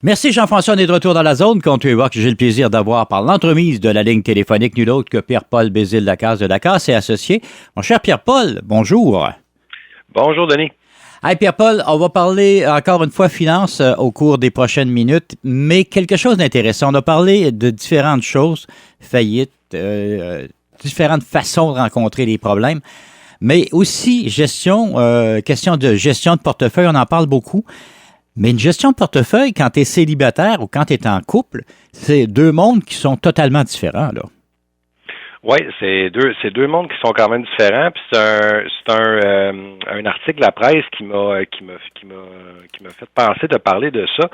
Merci Jean-François, on est de retour dans la zone. Compte voir que j'ai le plaisir d'avoir par l'entremise de la ligne téléphonique nul autre que Pierre-Paul Bézile-Lacasse de Lacasse et Associés. Mon cher Pierre-Paul, bonjour. Bonjour Denis. Hey Pierre-Paul, on va parler encore une fois finance au cours des prochaines minutes, mais quelque chose d'intéressant. On a parlé de différentes choses, faillites, différentes façons de rencontrer les problèmes, mais aussi question de gestion de portefeuille, on en parle beaucoup. Mais une gestion de portefeuille, quand tu es célibataire ou quand tu es en couple, c'est deux mondes qui sont totalement différents, là. Oui, c'est deux mondes qui sont quand même différents. Puis c'est un article de la presse qui m'a fait penser de parler de ça.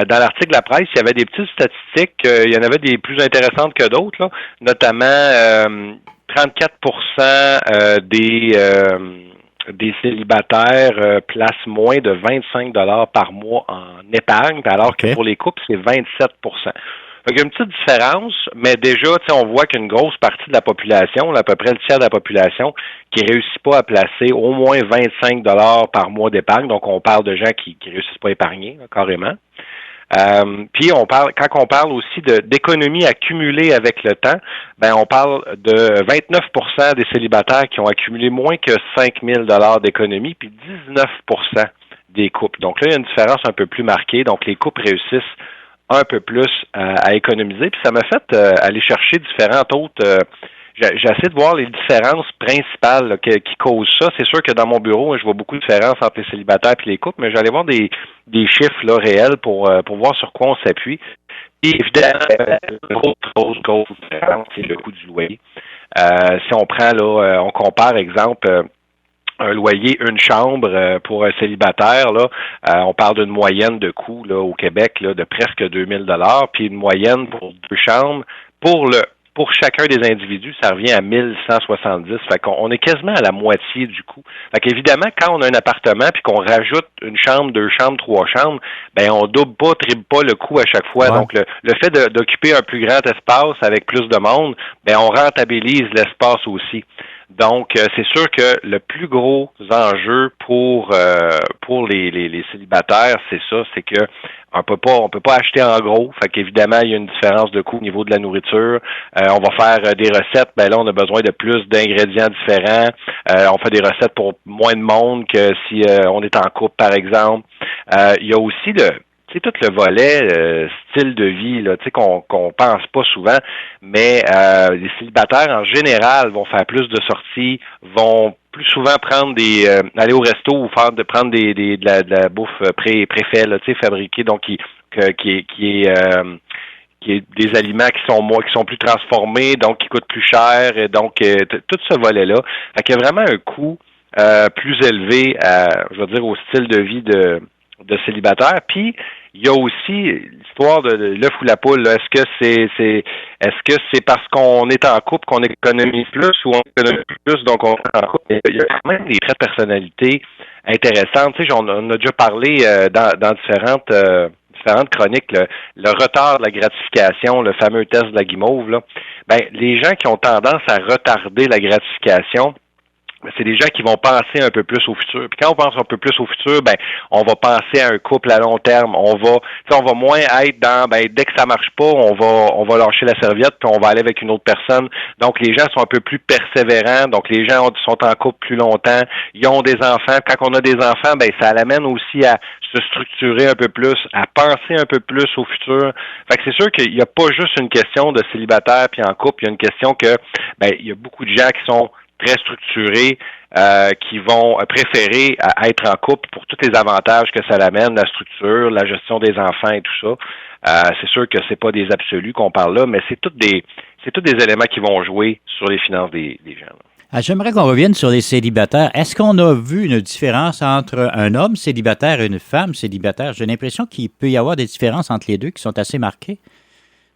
Dans l'article de la presse, il y avait des petites statistiques. Il y en avait des plus intéressantes que d'autres, là. Notamment 34% des célibataires placent moins de 25 $ par mois en épargne, alors que pour les couples, c'est 27%. Fait qu'il y a une petite différence, mais déjà, on voit qu'une grosse partie de la population, à peu près le tiers de la population, qui réussit pas à placer au moins 25 $ par mois d'épargne. Donc, on parle de gens qui réussissent pas à épargner, là, carrément. Puis quand on parle aussi d'économie accumulée avec le temps, ben on parle de 29% des célibataires qui ont accumulé moins que 5 000 $ d'économie, puis 19% des couples. Donc là, il y a une différence un peu plus marquée. Donc les couples réussissent un peu plus à économiser. Puis ça m'a fait aller chercher différentes autres. J'ai essayé de voir les différences principales là, qui causent ça. C'est sûr que dans mon bureau, je vois beaucoup de différences entre les célibataires et les couples, mais j'allais voir des chiffres là, réels pour voir sur quoi on s'appuie. Et évidemment, la grosse différence, c'est le coût du loyer. Si on prend là, on compare, exemple, un loyer, une chambre pour un célibataire, là, on parle d'une moyenne de coût là, au Québec là, de presque 2000 $, puis une moyenne pour deux chambres pour chacun des individus, ça revient à 1170. Fait qu'on est quasiment à la moitié du coût. Fait qu'évidemment, quand on a un appartement puis qu'on rajoute une chambre, deux chambres, trois chambres, ben on triple pas le coût à chaque fois. Ouais. Donc le fait d'occuper un plus grand espace avec plus de monde, ben on rentabilise l'espace aussi. Donc, c'est sûr que le plus gros enjeu pour les célibataires, c'est ça, c'est que on peut pas acheter en gros. Fait qu'évidemment, il y a une différence de coût au niveau de la nourriture. On va faire des recettes, ben là, on a besoin de plus d'ingrédients différents. On fait des recettes pour moins de monde que si on est en couple, par exemple. Il y a aussi tout le volet style de vie là, qu'on pense pas souvent, mais les célibataires en général vont faire plus de sorties, vont plus souvent prendre aller au resto ou prendre de la bouffe préfait là, fabriquée, donc qui est des aliments qui sont plus transformés, donc qui coûtent plus cher, et donc tout ce volet-là. Fait qu'il y a vraiment un coût plus élevé je veux dire, au style de vie de célibataire. Puis il y a aussi l'histoire de l'œuf ou la poule. Là. Est-ce que c'est parce qu'on est en couple qu'on économise plus ou on économise plus donc on est en couple? Il y a quand même des traits de personnalité intéressantes. Tu sais, on a déjà parlé dans différentes chroniques, le retard de la gratification, le fameux test de la guimauve. Là. Ben, les gens qui ont tendance à retarder la gratification, c'est des gens qui vont penser un peu plus au futur. Puis quand on pense un peu plus au futur, ben on va penser à un couple à long terme. On va moins être dans dès que ça marche pas, on va lâcher la serviette puis on va aller avec une autre personne. Donc les gens sont un peu plus persévérants. Donc les gens sont en couple plus longtemps. Ils ont des enfants. Quand on a des enfants, ben ça l'amène aussi à se structurer un peu plus, à penser un peu plus au futur. Fait que c'est sûr qu'il n'y a pas juste une question de célibataire puis en couple. Il y a une question que il y a beaucoup de gens qui sont très structurés, qui vont préférer être en couple pour tous les avantages que ça l'amène, la structure, la gestion des enfants et tout ça. C'est sûr que c'est pas des absolus qu'on parle là, mais c'est tous des éléments qui vont jouer sur les finances des gens. Ah, j'aimerais qu'on revienne sur les célibataires. Est-ce qu'on a vu une différence entre un homme célibataire et une femme célibataire? J'ai l'impression qu'il peut y avoir des différences entre les deux qui sont assez marquées.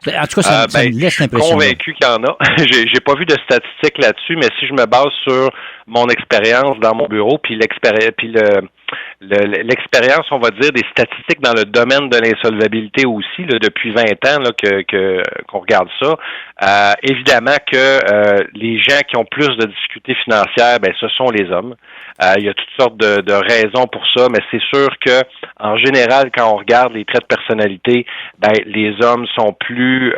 En tout cas, ça me laisse l'impression. Je suis convaincu qu'il y en a. J'ai pas vu de statistiques là-dessus, mais si je me base sur mon expérience dans mon bureau, puis l'expérience, on va dire, des statistiques dans le domaine de l'insolvabilité aussi, là, depuis 20 ans là, qu'on regarde ça. Évidemment que les gens qui ont plus de difficultés financières, ben ce sont les hommes. Il y a toutes sortes de raisons pour ça, mais c'est sûr que en général, quand on regarde les traits de personnalité, ben les hommes sont plus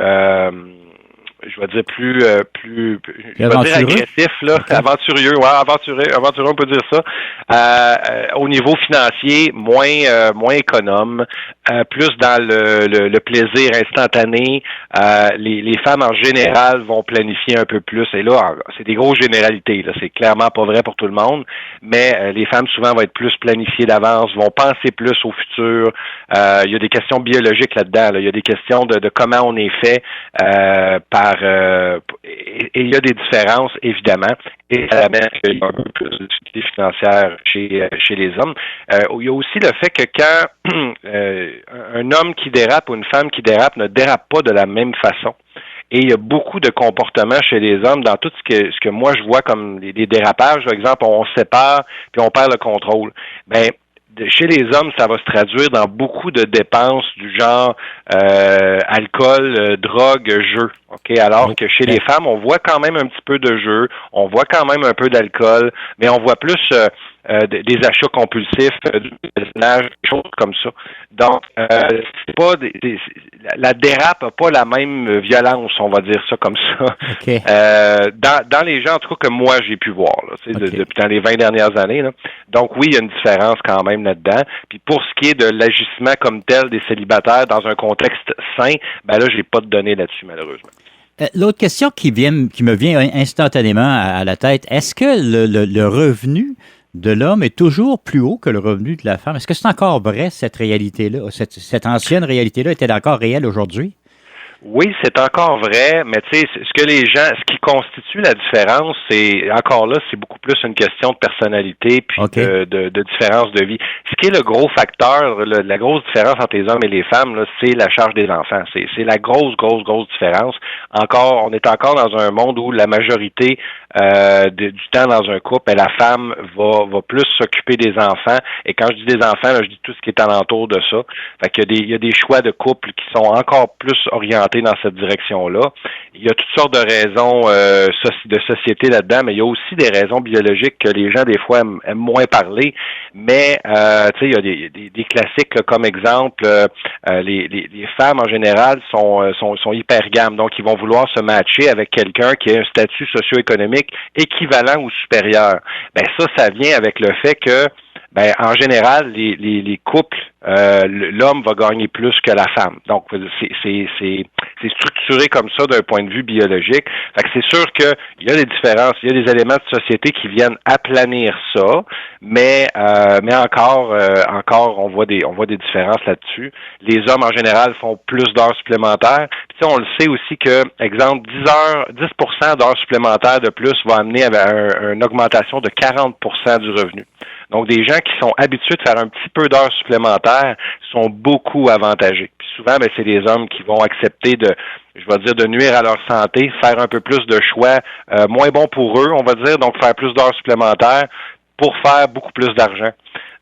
je vais dire plus je vais dire agressif là, okay. Aventurieux, on peut dire ça. Au niveau financier, moins économe, plus dans le plaisir instantané. Les femmes en général vont planifier un peu plus. Et là, c'est des grosses généralités. Là, c'est clairement pas vrai pour tout le monde, mais les femmes souvent vont être plus planifiées d'avance, vont penser plus au futur. Il y a des questions biologiques là-dedans. Là. Il y a des questions de comment on est fait et il y a des différences, évidemment, et ça amène qu'il y a un peu plus de difficultés financières chez les hommes. Il y a aussi le fait que quand un homme qui dérape ou une femme qui dérape ne dérape pas de la même façon. Et il y a beaucoup de comportements chez les hommes dans tout ce que moi je vois comme des dérapages. Par exemple, on se sépare puis on perd le contrôle. Ben, chez les hommes, ça va se traduire dans beaucoup de dépenses du genre alcool, drogue, jeu. OK? Alors que chez les femmes, on voit quand même un petit peu de jeu, on voit quand même un peu d'alcool, mais on voit plus des achats compulsifs, du personnage, des choses comme ça. Donc, c'est pas la dérape n'a pas la même violence, on va dire ça comme ça. Okay. Dans les gens, en tout cas, que moi j'ai pu voir, là, depuis dans les 20 dernières années. Là. Donc oui, il y a une différence quand même là-dedans. Puis pour ce qui est de l'agissement comme tel des célibataires dans un contexte sain, ben là, j'ai pas de données là-dessus, malheureusement. L'autre question qui me vient instantanément à la tête, est-ce que le revenu de l'homme est toujours plus haut que le revenu de la femme? Est-ce que c'est encore vrai, cette réalité-là? Cette ancienne réalité-là est-elle encore réelle aujourd'hui? Oui, c'est encore vrai, mais tu sais, ce qui constitue la différence, c'est encore là, c'est beaucoup plus une question de personnalité puis de différence de vie. Ce qui est le gros facteur, la grosse différence entre les hommes et les femmes, là, c'est la charge des enfants. C'est la grosse différence. On est encore dans un monde où la majorité du temps dans un couple, la femme va plus s'occuper des enfants. Et quand je dis des enfants, là, je dis tout ce qui est alentour de ça. Fait qu'il y a des choix de couple qui sont encore plus orientés dans cette direction-là. Il y a toutes sortes de raisons de société là-dedans, mais il y a aussi des raisons biologiques que les gens, des fois, aiment moins parler. Mais, tu sais, il y a des classiques, là, comme exemple, les femmes, en général, sont hypergames. Donc, ils vont vouloir se matcher avec quelqu'un qui a un statut socio-économique équivalent ou supérieur. Ben ça vient avec le fait que en général, les couples, l'homme va gagner plus que la femme. Donc, c'est structuré comme ça d'un point de vue biologique. Fait que c'est sûr qu'il y a des différences, il y a des éléments de société qui viennent aplanir ça, mais encore, on voit des différences là-dessus. Les hommes, en général, font plus d'heures supplémentaires. Puis, on le sait aussi que, exemple, 10% d'heures supplémentaires de plus va amener à une augmentation de 40% du revenu. Donc, des gens qui sont habitués de faire un petit peu d'heures supplémentaires sont beaucoup avantagés. Puis souvent, c'est les hommes qui vont accepter de nuire à leur santé, faire un peu plus de choix moins bons pour eux, on va dire, donc faire plus d'heures supplémentaires pour faire beaucoup plus d'argent.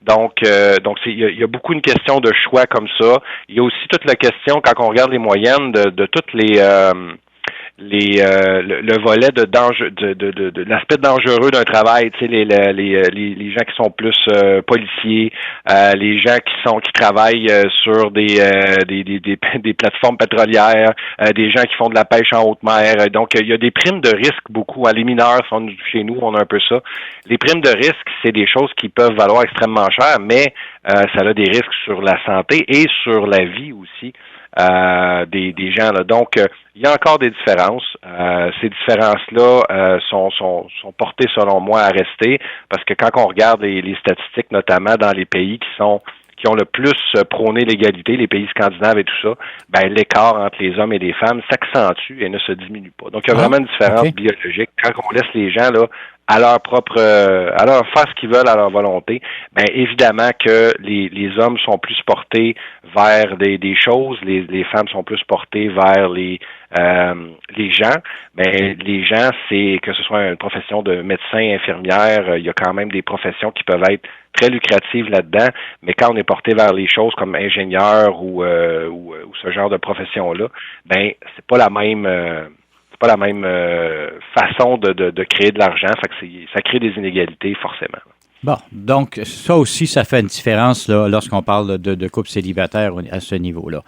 Donc il y a beaucoup une question de choix comme ça. Il y a aussi toute la question, quand on regarde les moyennes de toutes le volet de danger, de l'aspect dangereux d'un travail, tu sais, les gens qui sont plus policiers, les gens qui travaillent sur des plateformes pétrolières, des gens qui font de la pêche en haute mer. Donc, il y a des primes de risque beaucoup. Les mineurs sont chez nous, on a un peu ça. Les primes de risque, c'est des choses qui peuvent valoir extrêmement cher, mais ça a des risques sur la santé et sur la vie aussi. Des gens là. Donc, il y a encore des différences. Ces différences-là sont portées, selon moi, à rester, parce que quand on regarde les statistiques, notamment dans les pays qui ont le plus prôné l'égalité, les pays scandinaves et tout ça, l'écart entre les hommes et les femmes s'accentue et ne se diminue pas. Donc, il y a vraiment une différence biologique. Quand on laisse les gens là à leur faire ce qu'ils veulent à leur volonté, ben évidemment que les hommes sont plus portés vers des choses, les femmes sont plus portées vers les gens. Ben les gens, c'est que ce soit une profession de médecin, infirmière, il y a quand même des professions qui peuvent être très lucratives là-dedans, mais quand on est porté vers les choses comme ingénieur ou ce genre de profession-là, ben c'est pas la même façon de créer de l'argent, fait que ça crée des inégalités forcément. Bon, donc ça aussi, ça fait une différence là, lorsqu'on parle de couple célibataire à ce niveau-là.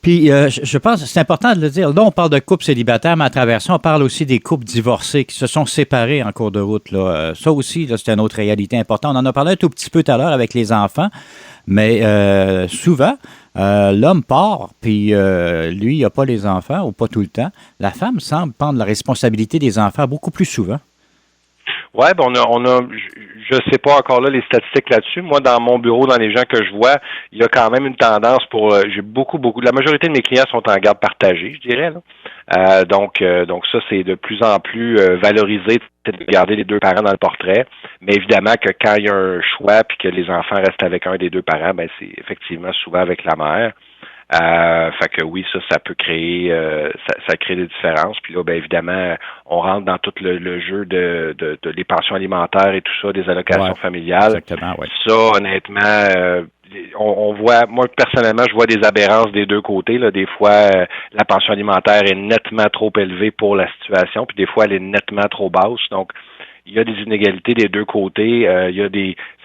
Puis, je pense que c'est important de le dire. Là, on parle de couples célibataires, mais à travers ça, on parle aussi des couples divorcés qui se sont séparés en cours de route. Là. Ça aussi, là, c'est une autre réalité importante. On en a parlé un tout petit peu tout à l'heure avec les enfants, mais souvent, l'homme part, puis lui, il n'a pas les enfants, ou pas tout le temps. La femme semble prendre la responsabilité des enfants beaucoup plus souvent. Ouais, ben je sais pas encore là les statistiques là-dessus. Moi, dans mon bureau, dans les gens que je vois, il y a quand même une tendance j'ai beaucoup, la majorité de mes clients sont en garde partagée, je dirais, là. Donc ça, c'est de plus en plus valorisé de garder les deux parents dans le portrait. Mais évidemment que quand il y a un choix puis que les enfants restent avec un des deux parents, ben c'est effectivement souvent avec la mère. Fait que oui, ça peut créer ça crée des différences. Puis là, ben évidemment, on rentre dans tout le jeu de des pensions alimentaires et tout ça, des allocations familiales. Exactement, oui. Ça, honnêtement, on voit, moi personnellement, je vois des aberrances des deux côtés. Là. Des fois, la pension alimentaire est nettement trop élevée pour la situation, puis des fois, elle est nettement trop basse. Donc, il y a des inégalités des deux côtés.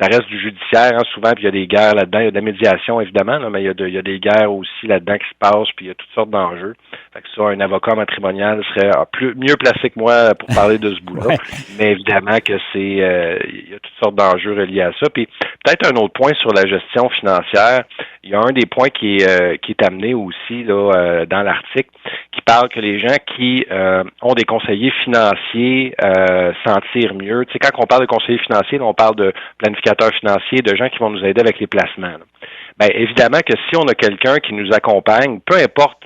Ça reste du judiciaire hein, souvent, puis il y a des guerres là-dedans. Il y a de la médiation évidemment, là, mais il y a des guerres aussi là-dedans qui se passent, puis il y a toutes sortes d'enjeux. Fait que ça, un avocat matrimonial serait mieux placé que moi pour parler de ce bout-là. Ouais. Mais évidemment que il y a toutes sortes d'enjeux reliés à ça. Puis peut-être un autre point sur la gestion financière. Il y a un des points qui est amené aussi là dans l'article, qui parle que les gens qui ont des conseillers financiers s'en tirent mieux. Tu sais, quand on parle de conseillers financiers, là, on parle de planificateurs financiers, de gens qui vont nous aider avec les placements. Là. Bien, évidemment que si on a quelqu'un qui nous accompagne, peu importe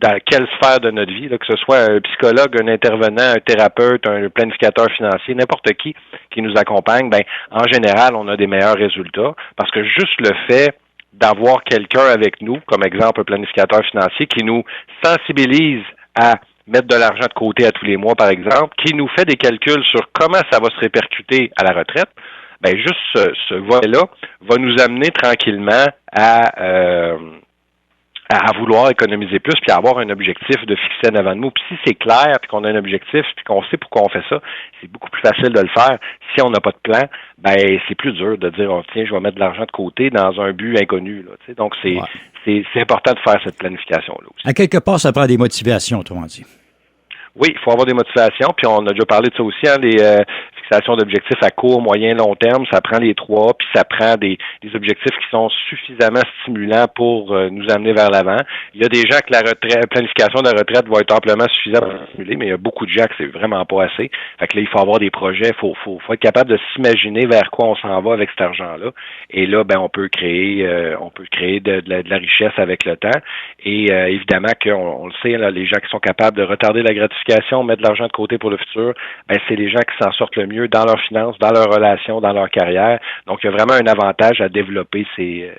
dans quelle sphère de notre vie, là, que ce soit un psychologue, un intervenant, un thérapeute, un planificateur financier, n'importe qui nous accompagne, bien, en général, on a des meilleurs résultats parce que juste le fait d'avoir quelqu'un avec nous, comme exemple un planificateur financier, qui nous sensibilise à mettre de l'argent de côté à tous les mois, par exemple, qui nous fait des calculs sur comment ça va se répercuter à la retraite, ben juste ce volet-là va nous amener tranquillement à vouloir économiser plus puis à avoir un objectif de fixer en avant de nous. Puis si c'est clair puis qu'on a un objectif puis qu'on sait pourquoi on fait ça, c'est beaucoup plus facile de le faire. Si on n'a pas de plan, ben c'est plus dur de dire tiens, je vais mettre de l'argent de côté dans un but inconnu. Là, tu sais. Donc c'est important de faire cette planification-là aussi. À quelque part, ça prend des motivations, autrement dit. Oui, il faut avoir des motivations, puis on a déjà parlé de ça aussi, hein, les fixations d'objectifs à court, moyen, long terme, ça prend les trois, puis ça prend des objectifs qui sont suffisamment stimulants pour nous amener vers l'avant. Il y a des gens que la planification de la retraite va être amplement suffisante pour stimuler, mais il y a beaucoup de gens que c'est vraiment pas assez. Fait que là, il faut avoir des projets, faut être capable de s'imaginer vers quoi on s'en va avec cet argent-là. Et là, ben on peut créer de la richesse avec le temps. Et évidemment qu'on le sait, là, les gens qui sont capables de retarder la gratification, mettre de l'argent de côté pour le futur, ben c'est les gens qui s'en sortent le mieux dans leurs finances, dans leurs relations, dans leur carrière. Donc, il y a vraiment un avantage à développer ces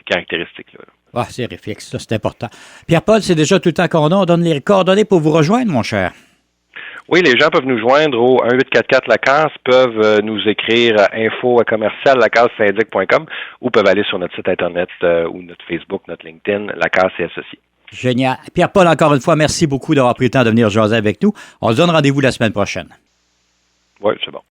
caractéristiques-là. Ah, c'est réflexe, ça, c'est important. Pierre-Paul, c'est déjà tout le temps qu'on a. On donne les coordonnées pour vous rejoindre, mon cher. Oui, les gens peuvent nous joindre au 1844-LACASSE, peuvent nous écrire à info@lacassesyndic.com ou peuvent aller sur notre site Internet ou notre Facebook, notre LinkedIn, Lacasse et Associés. Génial. Pierre-Paul, encore une fois, merci beaucoup d'avoir pris le temps de venir jaser avec nous. On se donne rendez-vous la semaine prochaine. Oui, c'est bon.